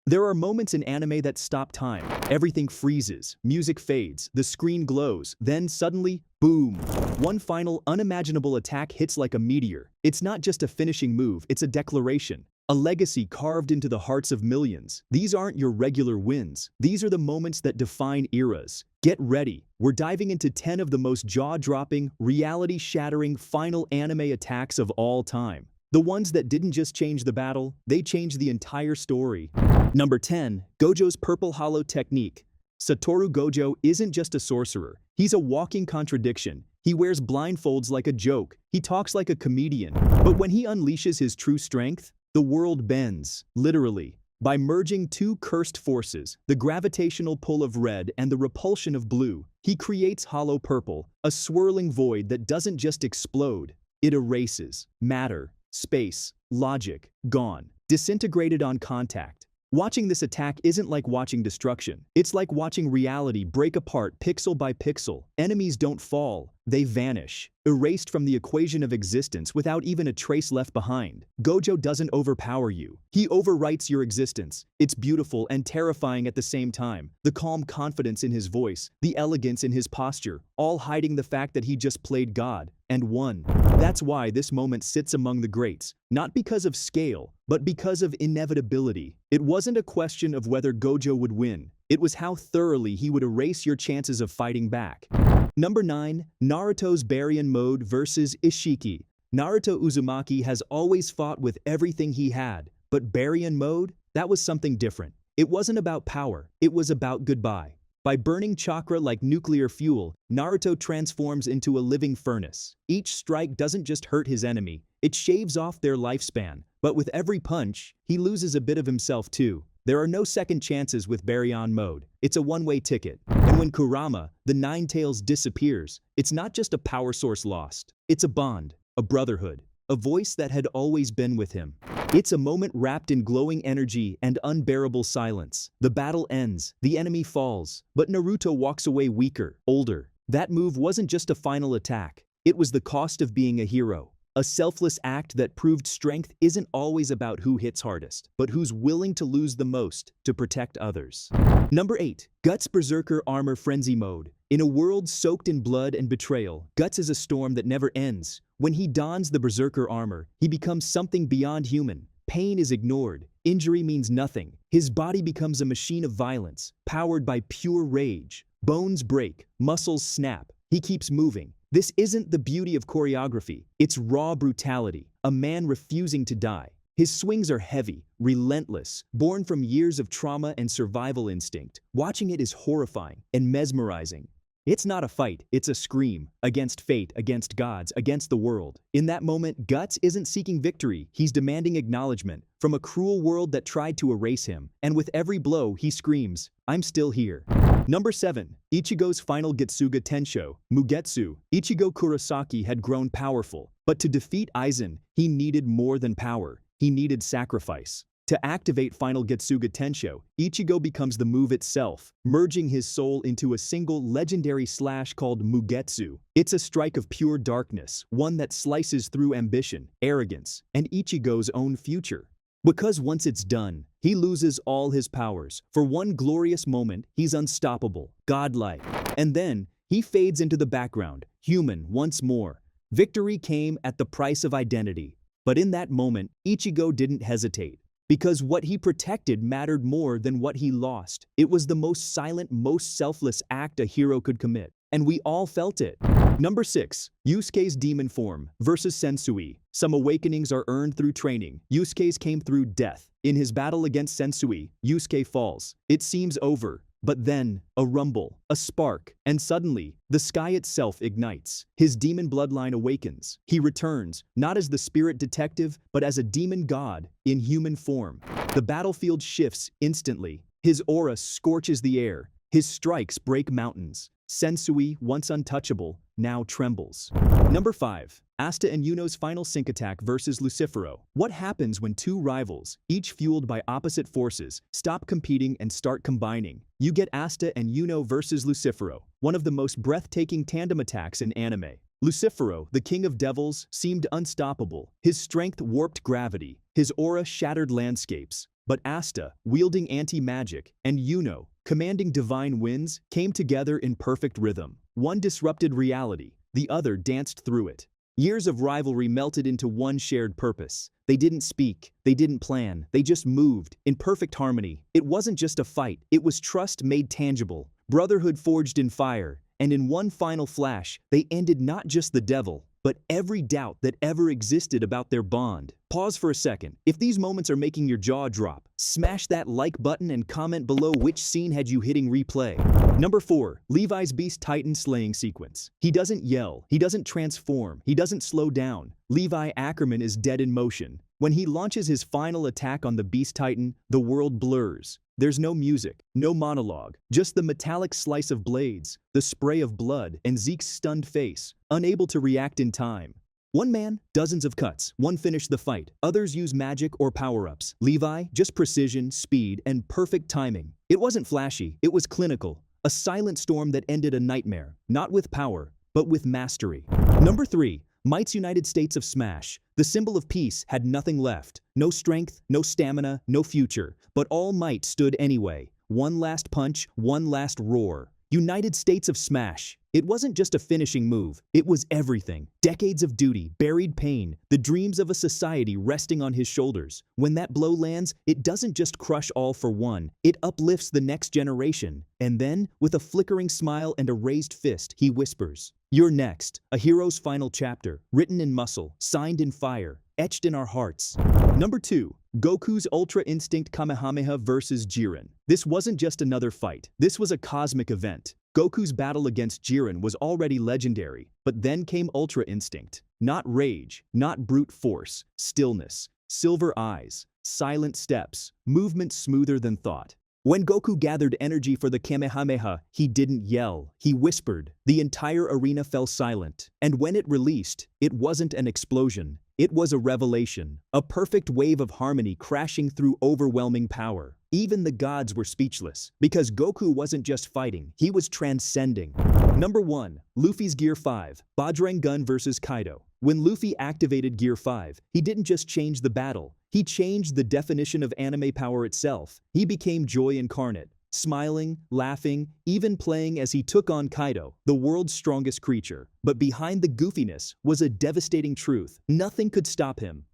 There are moments in anime that stop time. Everything freezes, music fades, the screen glows, then suddenly, boom! One final, unimaginable attack hits like a meteor. It's not just a finishing move, it's a declaration. A legacy carved into the hearts of millions. These aren't your regular wins. These are the moments that define eras. Get ready. We're diving into 10 of the most jaw-dropping, reality-shattering final anime attacks of all time. The ones that didn't just change the battle, they changed the entire story. Number 10. Gojo's Purple Hollow Technique. Satoru Gojo isn't just a sorcerer. He's a walking contradiction. He wears blindfolds like a joke. He talks like a comedian. But when he unleashes his true strength, the world bends, literally. By merging two cursed forces, the gravitational pull of red and the repulsion of blue, he creates Hollow Purple, a swirling void that doesn't just explode. It erases. Matter, space, logic, gone. Disintegrated on contact. Watching this attack isn't like watching destruction. It's like watching reality break apart pixel by pixel. Enemies don't fall, they vanish, erased from the equation of existence without even a trace left behind. Gojo doesn't overpower you. He overwrites your existence. It's beautiful and terrifying at the same time. The calm confidence in his voice, the elegance in his posture, all hiding the fact that he just played God and won. That's why this moment sits among the greats, not because of scale, but because of inevitability. It wasn't a question of whether Gojo would win. It was how thoroughly he would erase your chances of fighting back. Number 9. Naruto's Baryon Mode versus Ishiki. Naruto Uzumaki has always fought with everything he had, but Baryon Mode? That was something different. It wasn't about power, it was about goodbye. By burning chakra like nuclear fuel, Naruto transforms into a living furnace. Each strike doesn't just hurt his enemy, it shaves off their lifespan. But with every punch, he loses a bit of himself too. There are no second chances with Baryon Mode. It's a one-way ticket. And when Kurama, the Nine Tails, disappears, it's not just a power source lost. It's a bond, a brotherhood, a voice that had always been with him. It's a moment wrapped in glowing energy and unbearable silence. The battle ends, the enemy falls, but Naruto walks away weaker, older. That move wasn't just a final attack. It was the cost of being a hero. A selfless act that proved strength isn't always about who hits hardest, but who's willing to lose the most to protect others. Number 8. Guts Berserker Armor Frenzy Mode. In a world soaked in blood and betrayal, Guts is a storm that never ends. When he dons the Berserker armor, he becomes something beyond human. Pain is ignored. Injury means nothing. His body becomes a machine of violence, powered by pure rage. Bones break, muscles snap. He keeps moving. This isn't the beauty of choreography. It's raw brutality, a man refusing to die. His swings are heavy, relentless, born from years of trauma and survival instinct. Watching it is horrifying and mesmerizing. It's not a fight, it's a scream. Against fate, against gods, against the world. In that moment, Guts isn't seeking victory, he's demanding acknowledgement from a cruel world that tried to erase him. And with every blow, he screams, "I'm still here." Number 7. Ichigo's final Getsuga Tensho, Mugetsu. Ichigo Kurosaki had grown powerful, but to defeat Aizen, he needed more than power. He needed sacrifice. To activate final Getsuga Tensho, Ichigo becomes the move itself, merging his soul into a single legendary slash called Mugetsu. It's a strike of pure darkness, one that slices through ambition, arrogance, and Ichigo's own future. Because once it's done, he loses all his powers. For one glorious moment, he's unstoppable, godlike. And then, he fades into the background, human once more. Victory came at the price of identity. But in that moment, Ichigo didn't hesitate. Because what he protected mattered more than what he lost. It was the most silent, most selfless act a hero could commit. And we all felt it. Number 6. Yusuke's Demon Form versus Sensui. Some awakenings are earned through training. Yusuke's came through death. In his battle against Sensui, Yusuke falls. It seems over. But then, a rumble, a spark, and suddenly, the sky itself ignites. His demon bloodline awakens. He returns, not as the spirit detective, but as a demon god in human form. The battlefield shifts instantly. His aura scorches the air. His strikes break mountains. Sensui, once untouchable, now trembles. Number 5. Asta and Yuno's final sync attack versus Lucifero. What happens when two rivals, each fueled by opposite forces, stop competing and start combining? You get Asta and Yuno versus Lucifero, one of the most breathtaking tandem attacks in anime. Lucifero, the king of devils, seemed unstoppable. His strength warped gravity. His aura shattered landscapes. but Asta, wielding anti-magic, and Yuno, commanding divine winds, came together in perfect rhythm. One disrupted reality, the other danced through it. Years of rivalry melted into one shared purpose. They didn't speak, they didn't plan, they just moved, in perfect harmony. It wasn't just a fight, it was trust made tangible, brotherhood forged in fire, and in one final flash, they ended not just the devil, but every doubt that ever existed about their bond. Pause for a second. If these moments are making your jaw drop, smash that like button and comment below which scene had you hitting replay. Number 4. Levi's Beast Titan slaying sequence. He doesn't yell, he doesn't transform, he doesn't slow down. Levi Ackerman is dead in motion. When he launches his final attack on the Beast Titan, the world blurs. There's no music, no monologue, just the metallic slice of blades, the spray of blood, and Zeke's stunned face, unable to react in time. One man, dozens of cuts, one finished the fight, others use magic or power-ups. Levi, just precision, speed, and perfect timing. It wasn't flashy, it was clinical, a silent storm that ended a nightmare, not with power, but with mastery. Number 3. Might's United States of Smash. The symbol of peace had nothing left. No strength, no stamina, no future. But all might stood anyway. One last punch, one last roar. United States of Smash. It wasn't just a finishing move, it was everything. Decades of duty, buried pain, the dreams of a society resting on his shoulders. When that blow lands, it doesn't just crush all for one, it uplifts the next generation. And then, with a flickering smile and a raised fist, he whispers, "You're next." A hero's final chapter, written in muscle, signed in fire, etched in our hearts. Number 2. Goku's Ultra Instinct Kamehameha vs. Jiren. This wasn't just another fight, this was a cosmic event. Goku's battle against Jiren was already legendary, but then came Ultra Instinct. Not rage, not brute force, stillness, silver eyes, silent steps, movement smoother than thought. When Goku gathered energy for the Kamehameha, he didn't yell, he whispered. The entire arena fell silent, and when it released, it wasn't an explosion. It was a revelation, a perfect wave of harmony crashing through overwhelming power. Even the gods were speechless, because Goku wasn't just fighting, he was transcending. Number 1. Luffy's Gear 5, Bajrang Gun vs. Kaido. When Luffy activated Gear 5, he didn't just change the battle, he changed the definition of anime power itself. He became joy incarnate, smiling, laughing, even playing as he took on Kaido, the world's strongest creature. But behind the goofiness was a devastating truth. Nothing could stop him.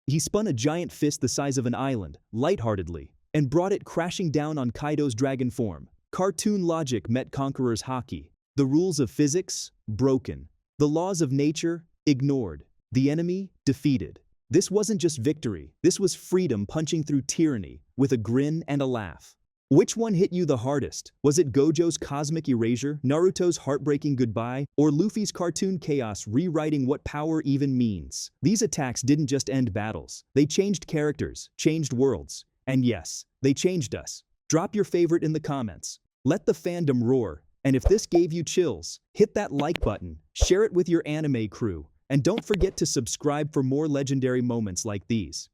He spun a giant fist the size of an island, lightheartedly, and brought it crashing down on Kaido's dragon form. Cartoon logic met Conqueror's haki. The rules of physics, broken. The laws of nature, ignored. The enemy, defeated. This wasn't just victory, this was freedom punching through tyranny, with a grin and a laugh. Which one hit you the hardest? Was it Gojo's cosmic erasure, Naruto's heartbreaking goodbye, or Luffy's cartoon chaos rewriting what power even means? These attacks didn't just end battles, they changed characters, changed worlds. And yes, they changed us. Drop your favorite in the comments. Let the fandom roar. And if this gave you chills, hit that like button, share it with your anime crew, and don't forget to subscribe for more legendary moments like these.